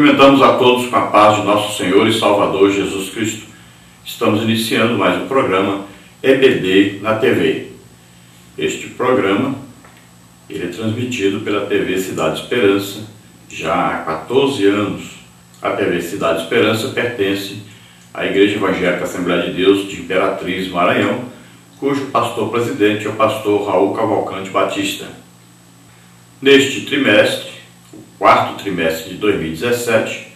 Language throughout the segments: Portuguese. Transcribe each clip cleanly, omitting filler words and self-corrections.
Cumprimentamos a todos com a paz de nosso Senhor e Salvador Jesus Cristo. Estamos iniciando mais um programa EBD na TV. Este programa ele é transmitido pela TV Cidade Esperança já há 14 anos. A TV Cidade Esperança pertence à Igreja Evangélica Assembleia de Deus de Imperatriz, Maranhão, cujo pastor-presidente é o pastor Raul Cavalcante Batista. Neste trimestre, o quarto trimestre de 2017,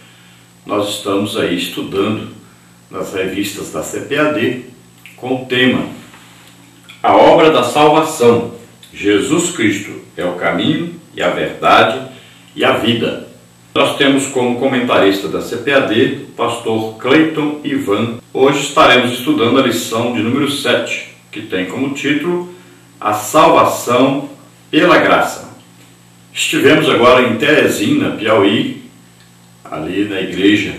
nós estamos aí estudando nas revistas da CPAD com o tema A Obra da Salvação, Jesus Cristo é o caminho e a verdade e a vida. Nós temos como comentarista da CPAD o pastor Cleiton Ivan. Hoje estaremos estudando a lição de número 7, que tem como título A Salvação pela Graça. Estivemos agora em Teresina, Piauí, ali na igreja,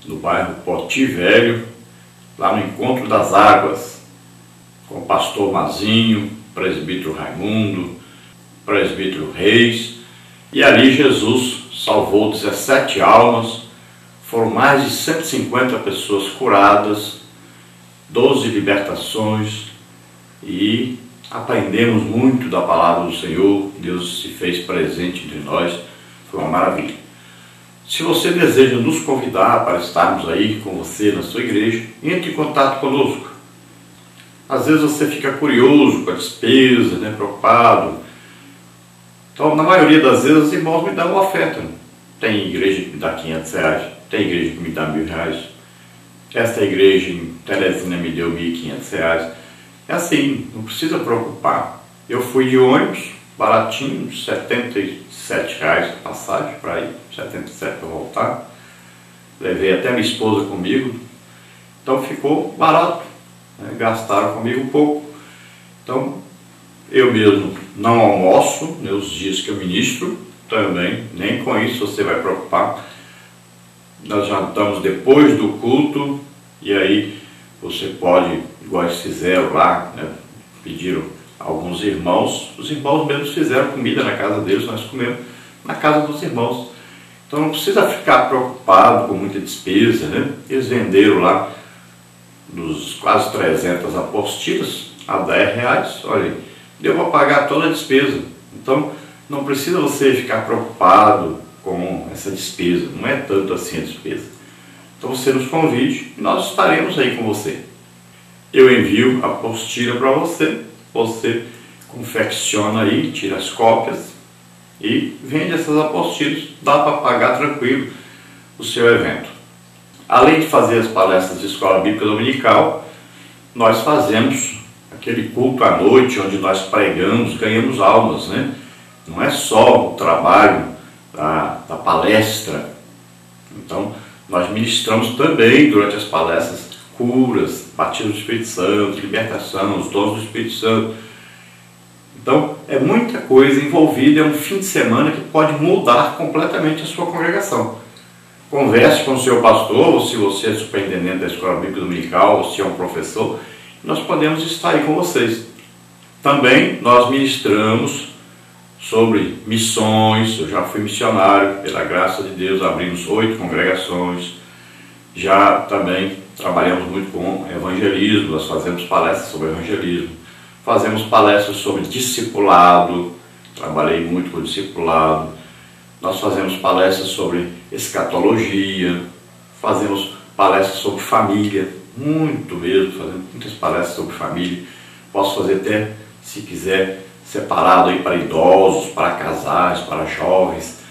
no bairro Poti Velho, lá no Encontro das Águas, com o pastor Mazinho, presbítero Raimundo, presbítero Reis, e ali Jesus salvou 17 almas, foram mais de 150 pessoas curadas, 12 libertações, e aprendemos muito da palavra do Senhor. Deus se fez presente entre nós, foi uma maravilha. Se você deseja nos convidar para estarmos aí com você na sua igreja, entre em contato conosco. Às vezes você fica curioso com a despesa, preocupado. Então, na maioria das vezes, os irmãos me dão uma oferta. Tem igreja que me dá R$500, tem igreja que me dá R$1.000. Esta igreja em Teresina me deu R$1.500. É assim, não precisa preocupar. Eu fui de ônibus, baratinho, R$77 a passagem para ir, 77 para voltar. Levei até minha esposa comigo, então ficou barato, gastaram comigo um pouco. Então, eu mesmo não almoço nos dias que eu ministro, também, nem com isso você vai preocupar. Nós jantamos depois do culto, e aí você pode, igual eles fizeram lá, pediram alguns irmãos, os irmãos mesmos fizeram comida na casa deles, nós comemos na casa dos irmãos. Então não precisa ficar preocupado com muita despesa, Eles venderam lá nos quase 300 apostilas a R$10, olha, deu para pagar toda a despesa. Então não precisa você ficar preocupado com essa despesa, não é tanto assim a despesa. Então você nos convide e nós estaremos aí com você. Eu envio a apostila para você, você confecciona aí, tira as cópias e vende essas apostilas, dá para pagar tranquilo o seu evento. Além de fazer as palestras de Escola Bíblica Dominical, nós fazemos aquele culto à noite, onde nós pregamos, ganhamos almas, Não é só o trabalho da palestra. Então, nós ministramos também, durante as palestras, curas, batismo do Espírito Santo, libertação, os dons do Espírito Santo. Então, é muita coisa envolvida, é um fim de semana que pode mudar completamente a sua congregação. Converse com o seu pastor, ou se você é superintendente da Escola Bíblica Dominical, ou se é um professor, nós podemos estar aí com vocês. Também nós ministramos sobre missões. Eu já fui missionário, pela graça de Deus, abrimos 8 congregações. Já também trabalhamos muito com evangelismo, nós fazemos palestras sobre evangelismo, fazemos palestras sobre discipulado, trabalhei muito com discipulado, nós fazemos palestras sobre escatologia, fazemos palestras sobre família, muito mesmo, fazemos muitas palestras sobre família. Posso fazer até, se quiser, separado aí para idosos, para casais, para jovens.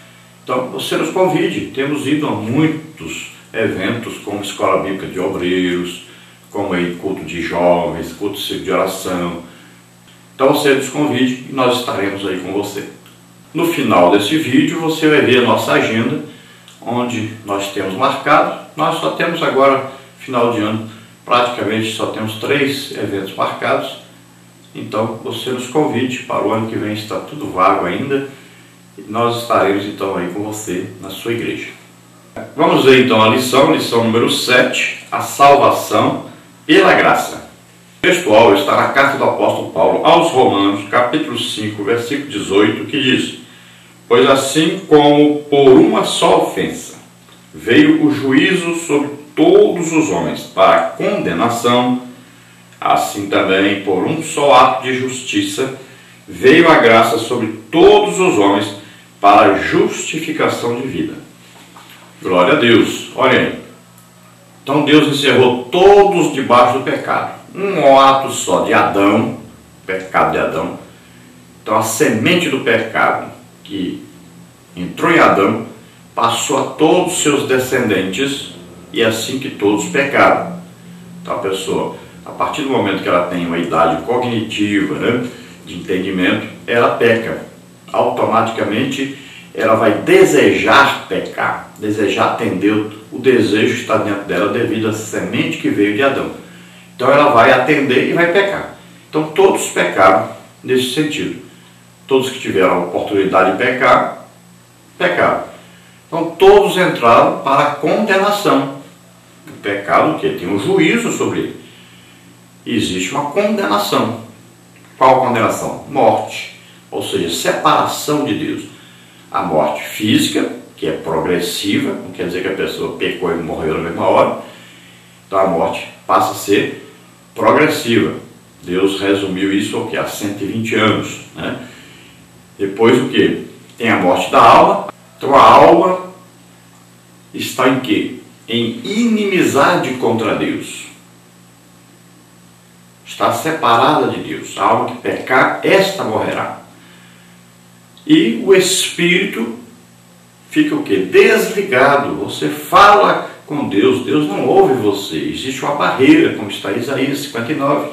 Então você nos convide, temos ido a muitos eventos como Escola Bíblica de Obreiros, como aí culto de jovens, culto de oração. Então você nos convide e nós estaremos aí com você. No final desse vídeo você vai ver a nossa agenda, onde nós temos marcado. Nós só temos agora, final de ano, praticamente só temos 3 eventos marcados. Então você nos convide, para o ano que vem está tudo vago ainda, e nós estaremos então aí com você na sua igreja. Vamos ver então a lição número 7, a salvação pela graça. O textual está na carta do apóstolo Paulo aos Romanos, capítulo 5, versículo 18, que diz: Pois assim como por uma só ofensa veio o juízo sobre todos os homens para a condenação, assim também por um só ato de justiça veio a graça sobre todos os homens para a justificação de vida. Glória a Deus. Olha aí. Então Deus encerrou todos debaixo do pecado. Um ato só de Adão, pecado de Adão. Então a semente do pecado que entrou em Adão passou a todos os seus descendentes, e assim que todos pecaram. Então a pessoa, a partir do momento que ela tem uma idade cognitiva, né, de entendimento, ela peca. Automaticamente ela vai desejar pecar, desejar atender, o desejo está dentro dela devido à semente que veio de Adão. Então ela vai atender e vai pecar. Então todos pecaram nesse sentido. Todos que tiveram a oportunidade de pecar, pecaram. Então todos entraram para a condenação. O pecado que tem um juízo sobre ele. Existe uma condenação. Qual condenação? Morte, ou seja, separação de Deus. A morte física, que é progressiva, não quer dizer que a pessoa pecou e morreu na mesma hora. Então a morte passa a ser progressiva. Deus resumiu isso ao que? Há 120 anos. Né? Depois o que? Tem a morte da alma. Então a alma está em quê? Em inimizade contra Deus. Está separada de Deus. A alma que pecar, esta morrerá. E o espírito fica o quê? Desligado. Você fala com Deus, Deus não ouve você. Existe uma barreira, como está em Isaías 59.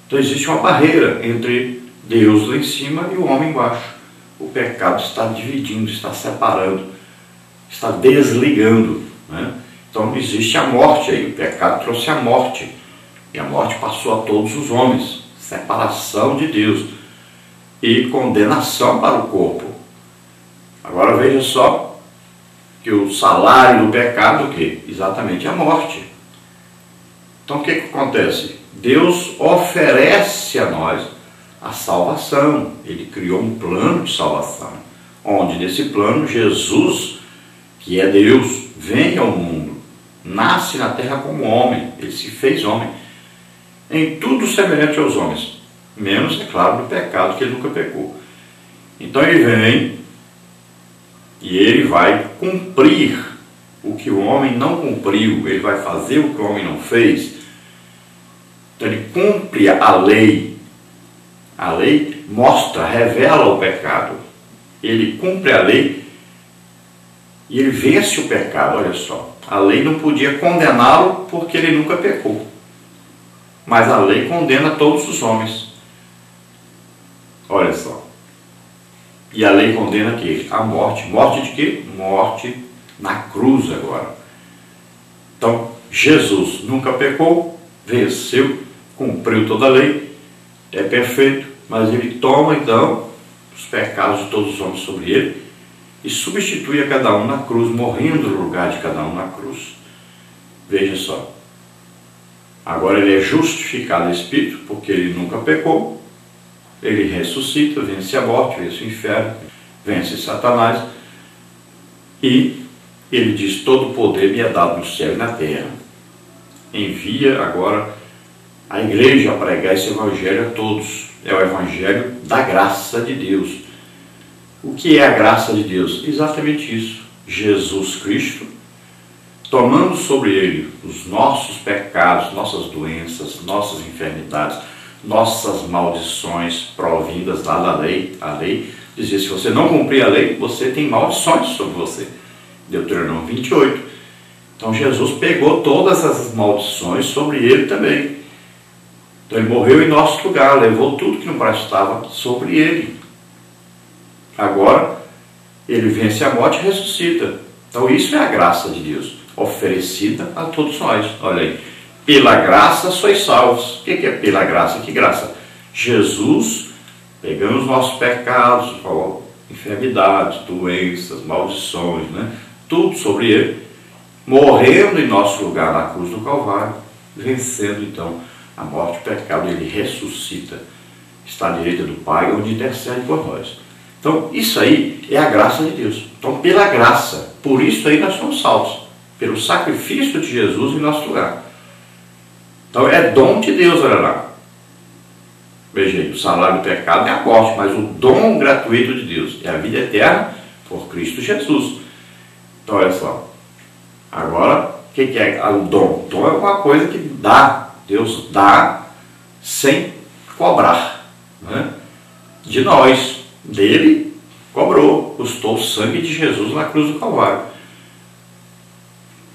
Então existe uma barreira entre Deus lá em cima e o homem embaixo. O pecado está dividindo, está separando, está desligando. Né? Então existe a morte aí. O pecado trouxe a morte. E a morte passou a todos os homens. Separação de Deus. E condenação para o corpo. Agora veja só que o salário do pecado é o quê? Exatamente a morte. Então o que acontece? Deus oferece a nós a salvação. Ele criou um plano de salvação. Onde nesse plano Jesus, que é Deus, vem ao mundo. Nasce na terra como homem. Ele se fez homem. Em tudo semelhante aos homens, menos, é claro, no pecado, que ele nunca pecou. Então ele vem e ele vai cumprir o que o homem não cumpriu, ele vai fazer o que o homem não fez. Então ele cumpre a lei. A lei mostra, revela o pecado. Ele cumpre a lei e ele vence o pecado. Olha só, a lei não podia condená-lo porque ele nunca pecou. Mas a lei condena todos os homens. Olha só. E a lei condena aqui a morte. Morte de quê? Morte na cruz agora. Então, Jesus nunca pecou, venceu, cumpriu toda a lei, é perfeito, mas ele toma então os pecados de todos os homens sobre ele e substitui a cada um na cruz, morrendo no lugar de cada um na cruz. Veja só. Agora ele é justificado em espírito, porque ele nunca pecou. Ele ressuscita, vence a morte, vence o inferno, vence Satanás. E ele diz, todo o poder me é dado no céu e na terra. Envia agora a igreja a pregar esse evangelho a todos. É o evangelho da graça de Deus. O que é a graça de Deus? Exatamente isso. Jesus Cristo, tomando sobre ele os nossos pecados, nossas doenças, nossas enfermidades, nossas maldições provindas lá da lei. A lei dizia, se você não cumprir a lei, você tem maldições sobre você. Deuteronômio 28. Então Jesus pegou todas essas maldições sobre ele também. Então ele morreu em nosso lugar, levou tudo que não prestava sobre ele. Agora, ele vence a morte e ressuscita. Então isso é a graça de Deus, oferecida a todos nós. Olha aí, pela graça sois salvos. O que é pela graça? Que graça? Jesus, pegando os nossos pecados, enfermidades, doenças, maldições, né? Tudo sobre ele, morrendo em nosso lugar na cruz do Calvário, vencendo então a morte e o pecado. Ele ressuscita, está à direita do Pai, onde intercede por nós. Então, isso aí é a graça de Deus. Então, pela graça, por isso aí nós somos salvos, pelo sacrifício de Jesus em nosso lugar. Então, é dom de Deus, olha lá. Veja aí, o salário do pecado é a morte, mas o dom gratuito de Deus é a vida eterna por Cristo Jesus. Então, olha só. Agora, o que é o dom? O dom é uma coisa que dá. Deus dá sem cobrar, né? De nós. Dele, cobrou. Custou o sangue de Jesus na cruz do Calvário.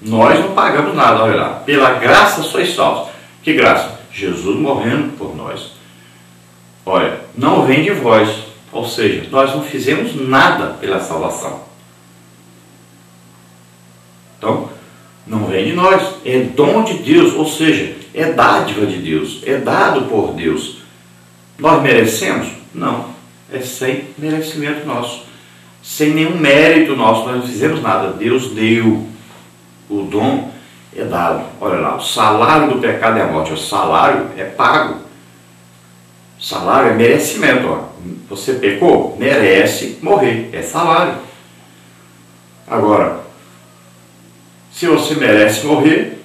Nós não pagamos nada, olha lá. Pela graça sois salvos. Que graça? Jesus morrendo por nós. Olha, não vem de vós. Ou seja, nós não fizemos nada pela salvação. Então, não vem de nós. É dom de Deus, ou seja, é dádiva de Deus. É dado por Deus. Nós merecemos? Não. É sem merecimento nosso. Sem nenhum mérito nosso. Nós não fizemos nada. Deus deu. O dom é dado. Olha lá, o salário do pecado é a morte. O salário é pago. O salário é merecimento. Ó. Você pecou? Merece morrer. É salário. Agora, se você merece morrer,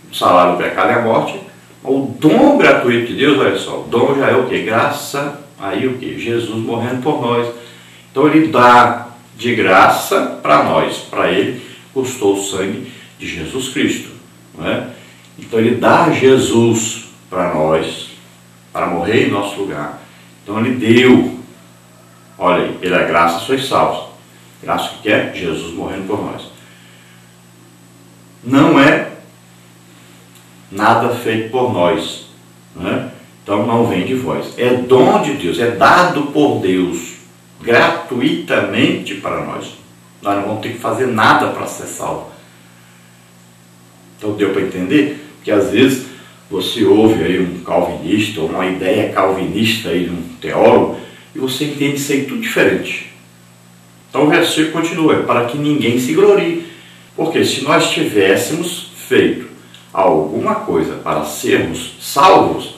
o salário do pecado é a morte. O dom gratuito de Deus, olha só, o dom já é o que? Graça. Aí o que? Jesus morrendo por nós. Então ele dá de graça para nós. Para ele custou o sangue de Jesus Cristo. Não é? Então ele dá Jesus para nós, para morrer em nosso lugar. Então ele deu. Olha aí, pela graça sois salvos. Graça que é Jesus morrendo por nós. Não é nada feito por nós. Não é? Então não vem de vós. É dom de Deus, é dado por Deus gratuitamente para nós. Nós não vamos ter que fazer nada para ser salvo. Então deu para entender? Porque às vezes você ouve aí um calvinista, ou uma ideia calvinista aí de um teólogo, e você entende isso aí tudo diferente. Então o versículo continua, para que ninguém se glorie. Porque se nós tivéssemos feito alguma coisa para sermos salvos,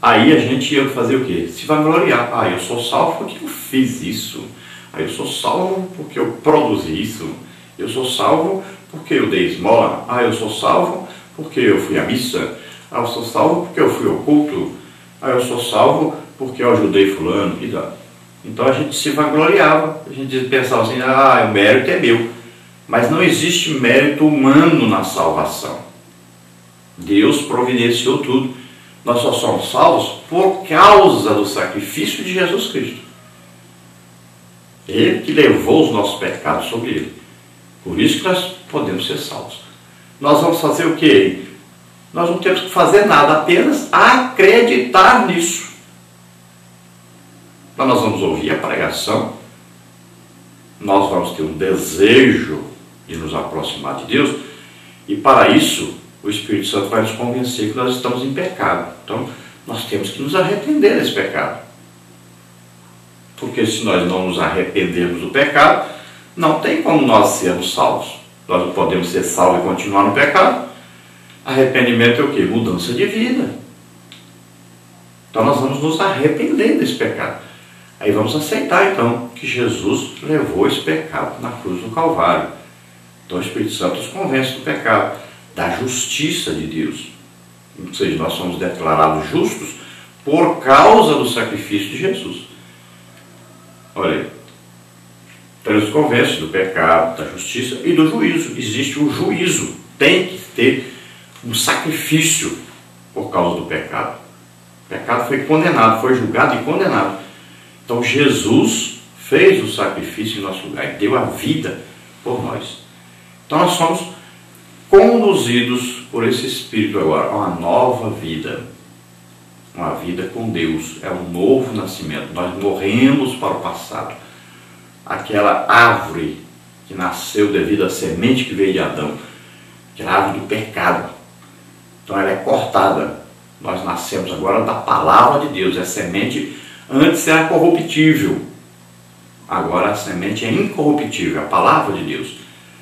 aí a gente ia fazer o quê? Se vangloriar. Ah, eu sou salvo porque eu fiz isso. Ah, eu sou salvo porque eu produzi isso. Eu sou salvo porque eu dei esmola. Ah, eu sou salvo porque eu fui à missa. Ah, eu sou salvo porque eu fui ao culto. Ah, eu sou salvo porque eu ajudei fulano. Então a gente se vangloriava. A gente pensava assim, ah, o mérito é meu. Mas não existe mérito humano na salvação. Deus providenciou tudo. Nós só somos salvos por causa do sacrifício de Jesus Cristo. Ele que levou os nossos pecados sobre ele. Por isso que nós podemos ser salvos. Nós vamos fazer o quê? Nós não temos que fazer nada, apenas acreditar nisso. Então nós vamos ouvir a pregação, nós vamos ter um desejo de nos aproximar de Deus, e para isso o Espírito Santo vai nos convencer que nós estamos em pecado. Então nós temos que nos arrepender desse pecado. Porque se nós não nos arrependermos do pecado, não tem como nós sermos salvos. Nós não podemos ser salvos e continuar no pecado. Arrependimento é o quê? Mudança de vida. Então nós vamos nos arrepender desse pecado. Aí vamos aceitar então que Jesus levou esse pecado na cruz do Calvário. Então o Espírito Santo nos convence do pecado, da justiça de Deus. Ou seja, nós somos declarados justos por causa do sacrifício de Jesus. Olha aí. Então ele nos convence do pecado, da justiça e do juízo. Existe um juízo. Tem que ter um sacrifício por causa do pecado. O pecado foi condenado, foi julgado e condenado. Então Jesus fez o sacrifício em nosso lugar e deu a vida por nós. Então nós somos conduzidos por esse Espírito agora a uma nova vida. Uma vida com Deus. É um novo nascimento. Nós morremos para o passado. Aquela árvore que nasceu devido à semente que veio de Adão. Aquela árvore do pecado. Então ela é cortada. Nós nascemos agora da palavra de Deus. A semente antes era corruptível. Agora a semente é incorruptível. A palavra de Deus.